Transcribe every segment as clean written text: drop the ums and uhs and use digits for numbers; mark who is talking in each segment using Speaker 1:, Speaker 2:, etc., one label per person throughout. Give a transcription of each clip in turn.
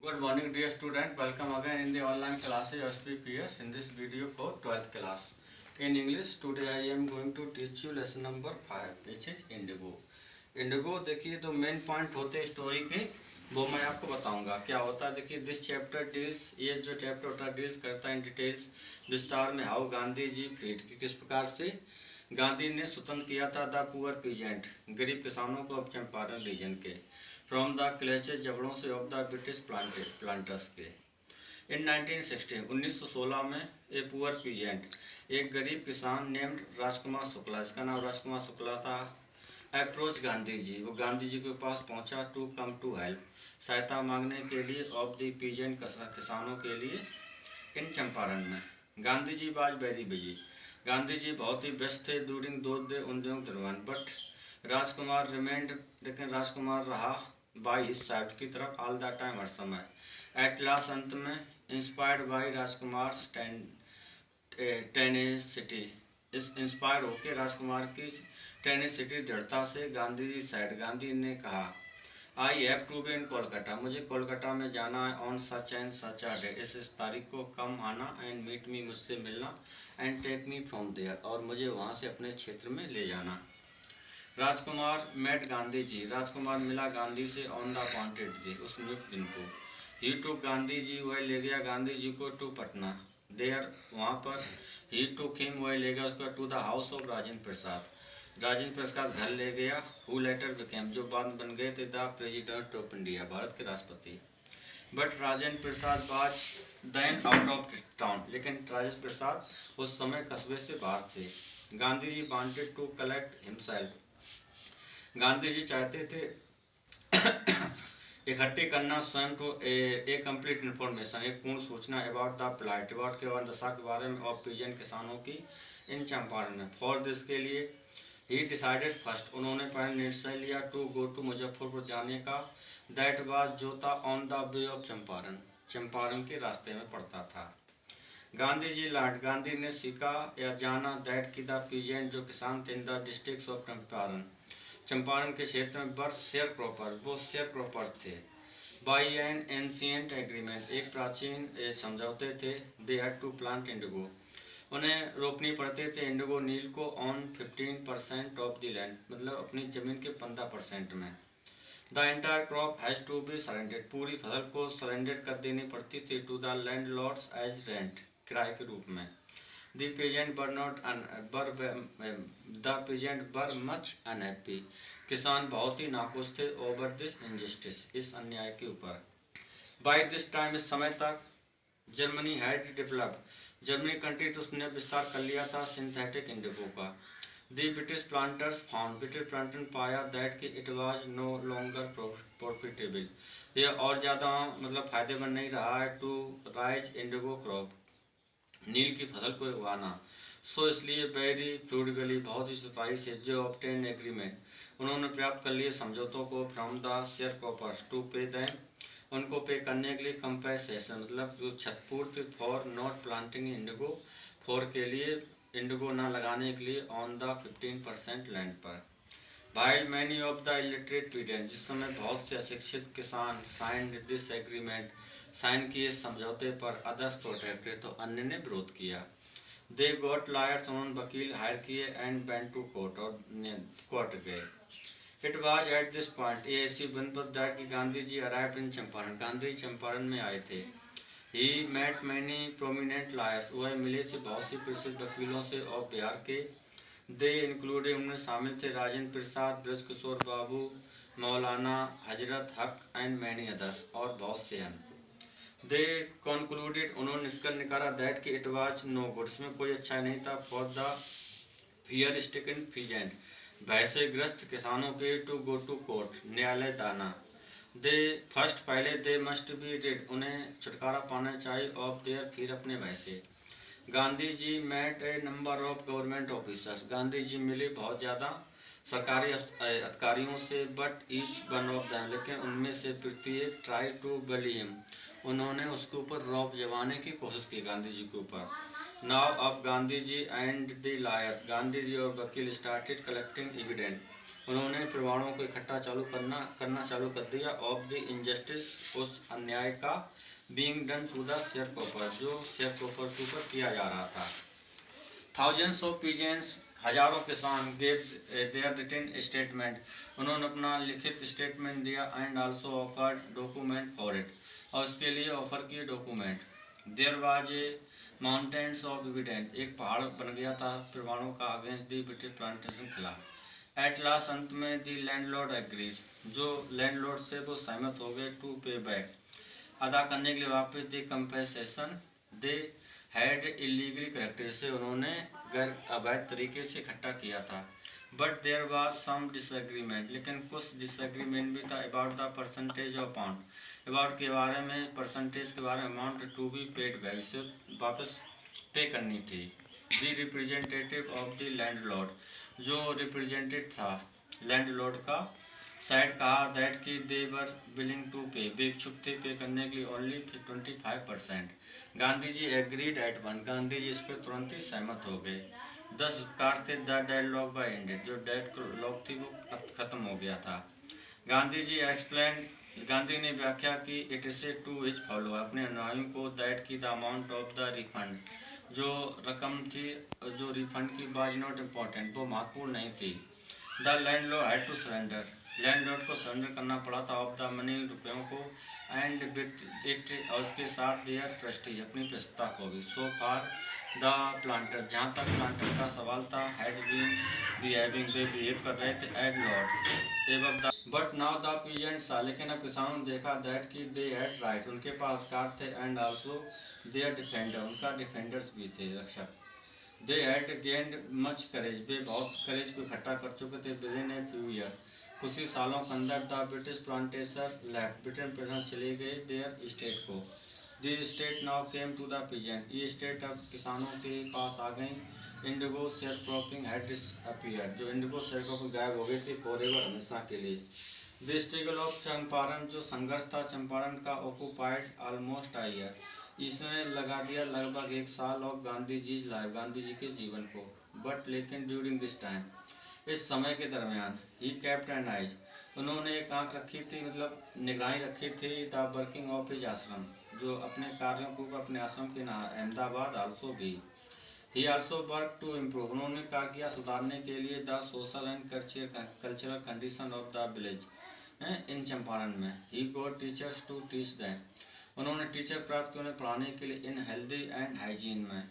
Speaker 1: Good morning dear student, welcome again in the online classes SPPS in this video for 12th class. In English, today I am going to teach you lesson number 5 which is Indigo. Indigo देखिए तो main point होते हैं story के, वो मैं आपको बताऊंगा क्या होता है। देखिए दिस चैप्टर डील्स, ये जो चैप्टर होता है डील्स करता है इन डिटेल्स विस्तार में हाउ गांधी जी फ्रीड की, किस प्रकार से गांधी ने स्वतंत्र किया था द पुअर पीजेंट, गरीब किसानों को अब चंपारण रीजन के, फ्रॉम द क्लेचेज जबड़ों से ऑफ द ब्रिटिश प्लांटर्स के। इन 1916 1916 में ए पुअर पीजेंट, एक गरीब किसान नेम्ड राजकुमार शुक्ला, इसका नाम राजकुमार शुक्ला था, अप्रोच गांधी जी, वो गांधी जी के पास पहुंचा टू कम टू हेल्प, सहायता मांगने के लिए ऑफ द पीजेंट, किसानों के लिए इन चंपारण में। Gandhi ji was very busy, Gandhi ji बहुत ही व्यस्त थे ड्यूरिंग दो डे उन दिनों के दरमियान, बट राजकुमार रिमेंड, लेकिन राजकुमार रहा बाई हिज साइड की तरफ ऑल द टाइम, हर समय। एट लास्ट अंत में इंस्पायर्ड बाई राजकुमार टेनेसिटी, इस इंस्पायर होकर राजकुमार की टेनेसिटी दृढ़ता से गांधी जी साइड, गांधी ने कहा I have to be in Kolkata, मुझे कोलकाता में जाना है on such and such a day, इस तारीख को कम आना, एंड मीट मी, मुझसे मिलना, and take me from there, और मुझे वहाँ से अपने क्षेत्र में ले जाना। राजकुमार मेट गांधी जी, राजकुमार मिला गांधी से ऑन द अपॉइंटेड डे, उस नियुक्त दिन को। ही टुक गांधी जी, वह ले गया गांधी जी को टू पटना, देयर, वहाँ पर। ही टुक हिम, वह ले गया उसका to the house of Rajendra Prasad, Rajendra Prasad घर ले गया, हु लेटर बिकेम, जो बाद बन गए थे the president of India, Bharat के राष्ट्रपति। But Rajendra Prasad was then out of town, लेकिन राजेंद्र प्रसाद उस समय कस्बे से बाहर थे। Gandhi ji wanted to collect himself, Gandhi ji चाहते थे इकट्ठी करना स्वयं को ए कंप्लीट इन्फॉर्मेशन, एक पूर्ण सूचना अबाउट द प्लाइट, अबाउट के दशा के बारे में, ऑफ पीजेंट, किसानों की इन चंपारण में। फॉर दिस, के लिए। ही डिसाइडेड फर्स्ट, उन्होंने पहले निश्चय लिया टू गो टू मुजफ्फरपुर जाने का, दैट वाज, जो था on the way of Champaran, Champaran के रास्ते में पड़ता था। गांधी जी लर्न, गांधी ने सीखा या जाना, दैट की द पीजेंट, जो किसान थे in the district of Champaran, Champaran के क्षेत्र में, बर शेयर क्रॉपर, वो शेयर क्रॉपर थे। बाई एन एंशियंट एग्रीमेंट, एक प्राचीन समझौते थे, they had to plant indigo, उन्हें रोपनी पड़ते थे इंडिगो नील को, ऑन 15% ऑफ द लैंड, मतलब अपनी जमीन के 15% में। The entire crop has to be surrendered, पूरी फसल को सरेंडेड कर देनी पड़ती थी to the landlords as rent, किराए के रूप में। The peasant were not the peasant were much unhappy, किसान बहुत ही नाखुश थे ओवर दिस इनजस्टिस, इस अन्याय के ऊपर। बाई दिस टाइम, इस समय तक, Germany had developed, Germany country तो उसने विस्तार कर लिया था सिंथेटिक इंडिगो का। The British planters found, British planter पाया दैट कि it was no longer profitable, ये और ज़्यादा मतलब फायदेमंद नहीं रहा है टू राइज इंडिगो क्रॉप, नील की फसल को उगाना। सो इसलिए वेरी फ्लूडिगली, बहुत ही सताई से, जो ऑब्टेन एग्रीमेंट, उन्होंने प्राप्त कर लिए समझौतों को, from the share croppers to pay them, उनको पे करने के लिए कंपेसेशन, मतलब जो क्षतिपूर्ति, for not planting indigo, for के लिए इंडिगो ना लगाने के लिए, ऑन द 15% लैंड पर। While many of the illiterate पीडियन, जिस समय बहुत से अशिक्षित किसान साइन दिस एग्रीमेंट, साइन किए समझौते पर, अदर्स प्रोटेक्टेड, तो अन्य ने विरोध किया। दे गॉट लायर्स, उन्होंने वकील हायर किए, एंड वेंट टू कोर्ट, और कोर्ट गए। It was at this point, ये ऐसी बन पर दैट कि गांधी जी अराइव्ड इन चंपारण, गांधी चंपारण में आए थे। He met many prominent lawyers, वह मिले से बहुत सी प्रसिद्ध वकीलों से और बिहार के। दे इंक्लूडेड, उनमें शामिल थे राजेंद्र प्रसाद, ब्रज किशोर बाबू, मौलाना हजरत हक, एंड मैनी अदर्स, और बहुत से अन्य। दे कंक्लूडेड, उन्होंने निष्कर्ष निकाला दैट कि इट वाज नो गुड, इसमें कोई अच्छा नहीं था, फॉर द फियर स्टिकन पीजेंट, भय से ग्रस्त किसानों के, टू गो टू कोर्ट, न्यायालय दाना। दे फर्स्ट, पहले दे मस्ट बी रिड, उन्हें छुटकारा पाना चाहिए, ऑफ देयर, फिर अपने भय से। Gandhi ji met a number of government officers, Gandhi ji मिले बहुत ज़्यादा सरकारी अधिकारियों से, but each one of them, लेकिन उनमें से प्रत्येक ट्राई टू बली हिम, उन्होंने उसके ऊपर रौब जमाने की कोशिश की गांधी जी के ऊपर। नाउ अब Gandhi ji and the lawyers, Gandhi ji और वकील स्टार्टेड कलेक्टिंग एविडेंस, उन्होंने प्रमाणों को इकट्ठा करना चालू कर दिया। ऑफ द इनजस्टिस, उस अन्याय का, being done to the shareholder, जो शेयरहोल्डर के ऊपर किया जा रहा था। थाउजेंड्स ऑफ पीजेंट्स, हजारों किसान, गेव देयर रिटन स्टेटमेंट, उन्होंने अपना लिखित स्टेटमेंट दिया। And also offered document for it, और उसके लिए ऑफर किए document. There was a mountains of evidence, एक पहाड़ बन गया था प्रमाणों का अगेंस्ट दी ब्रिटिश प्लांटेशन के खिलाफ। एट लास्ट, अंत में दी लैंडलॉर्ड एग्रीज, जो लैंडलॉर्ड से वो सहमत हो गए। टू पे बैक, अदा करने के लिए वापस the compensation they had illegally collected, से उन्होंने गैर अवैध तरीके से इकट्ठा किया था। But there was some disagreement, लेकिन कुछ डिसएग्रीमेंट भी था। About the percentage of amount, about के बारे में, परसेंटेज के बारे में, amount to be paid back, से वापस पे करनी थी। The representative of the landlord, जो रिप्रेजेंटेटिव था लैंडलॉर्ड का, साइड कहा दैट कि दे वर विलिंग टू पे, वे इच्छुक थे पे करने के लिए only 25%। Gandhi ji agreed eight one, Gandhi ji इस पर तुरंत ही सहमत हो गए। 10 कार थे द डेडलॉक बाय एंडेड, जो डेडलॉक थी वो खत्म हो गया था। गांधी जी एक्सप्लेन, गांधी ने व्याख्या की it is to his follow, अपने अनुयायियों को, दैट की the amount of the refund, जो रकम थी, जो रिफंड की, वाज नॉट इम्पोर्टेंट, वो महत्वपूर्ण नहीं थी। The landlord had to surrender, landlord को सरेंडर करना पड़ा था, ऑफ द मनी, रुपयों को, एंड विथ इट, और उसके साथ देयर प्रेस्टीज, अपनी प्रस्ता को भी। सो फार द प्लांटर, जहाँ तक प्लांटर का सवाल था, हैड बीन बिहेविंग, वे बिहेव कर रहे थे एड लॉर्ड एवं the, but now the peasants, लेकिन अब किसानों ने देखा दैट कि दे हैड राइट, उनके पास अधिकार थे। एंड आल्सो देयर डिफेंडर, उनका डिफेंडर्स भी थे, रक्षक। They had gained much courage, वे बहुत करेज को इकट्ठा कर चुके थे। विदिन ए फ्यू ईयर, कुछ ही सालों के अंदर, the British planters left, Britain present चले गए देयर स्टेट को। The state now came to the peasant, ये स्टेट अब किसानों के पास आ गई। Indigo share cropping had disappeared, जो इंडिगो शेयर क्रॉपिंग गायब हो गई थी फॉरएवर, हमेशा के लिए। द स्ट्रगल ऑफ चंपारण, जो संघर्ष था चंपारण का, ऑक्यूपाइड ऑलमोस्ट अ ईयर, इसने लगा दिया लगभग 1 साल ऑफ गांधी जी लाइफ, गांधी जी के जीवन को। बट लेकिन ड्यूरिंग दिस टाइम, इस समय के दरमियान, ही कैप्ट एंड आइज, उन्होंने एक आँख रखी थी, मतलब निगरानी रखी थी, द वर्किंग ऑफ हिज आश्रम, जो अपने कार्यों को अपने आश्रम के अहमदाबाद आल्सो भी। He also work to improve, उन्होंने कार्य किया सुधारने के लिए, the social and cultural condition of the village in Champaran में। He got teachers to teach them, उन्होंने टीचर प्राप्त किए उन्हें पढ़ाने के लिए, इन हेल्दी एंड हाइजीन में।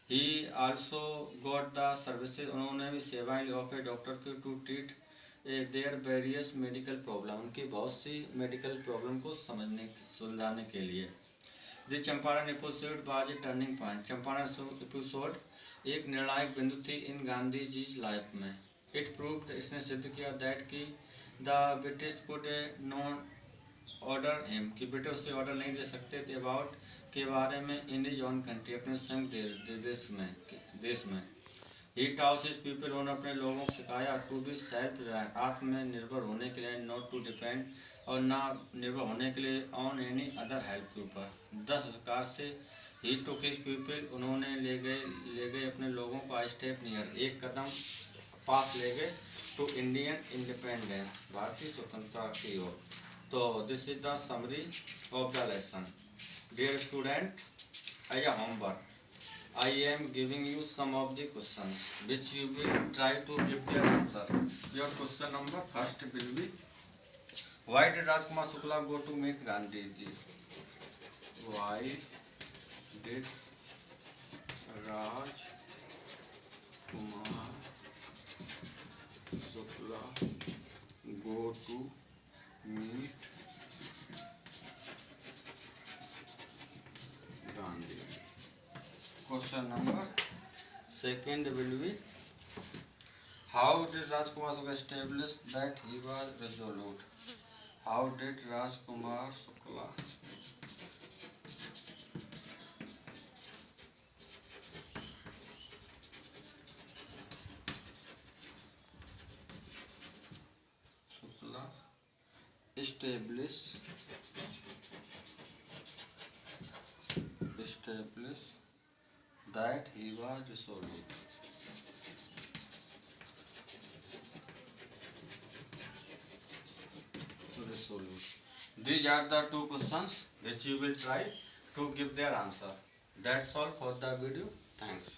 Speaker 1: He also got the services, उन्होंने भी सेवाएं ली ऑफ ए डॉक्टर की, to treat their various medical problem, उनकी बहुत सी मेडिकल प्रॉब्लम को सुलझाने के लिए। The Champaran episode was a turning point, Champaran episode एक निर्णायक बिंदु थी इन गांधी जी लाइफ में। इट प्रूव्ड, इसने सिद्ध किया, दैट कि the British could not order him, कि ब्रिटिश उसे ऑर्डर नहीं दे सकते थे अबाउट के बारे में, इन हिज ओन कंट्री, अपने स्वयं देश में। ही टाउस हिज पीपल, उन्होंने अपने लोगों को सिखाया, टू बी सेल्फ रिलायंट, आत्मनिर्भर होने के लिए, नॉट टू डिपेंड, और ना निर्भर होने के लिए, ऑन एनी अदर हेल्प के ऊपर। 10 प्रकार से ही टुक हिज पीपल, उन्होंने ले गए अपने लोगों को स्टेप नियर, एक कदम पास ले गए, टू इंडियन इंडिपेंडेंस, भारतीय स्वतंत्रता की ओर। तो this is the summary of the lesson. Dear student, as a homework I am giving you some of the questions which you will try to give their answer. Your question number first will be, why did Rajkumar Shukla go to meet Gandhi ji? Why did Rajkumar Shukla go to meet Gandhi? Question number second will be, how did Rajkumar Shukla establish that he was resolute? How did Rajkumar Shukla establish that he was resolute? These are the two questions which you will try to give their answer. That's all for the video. Thanks.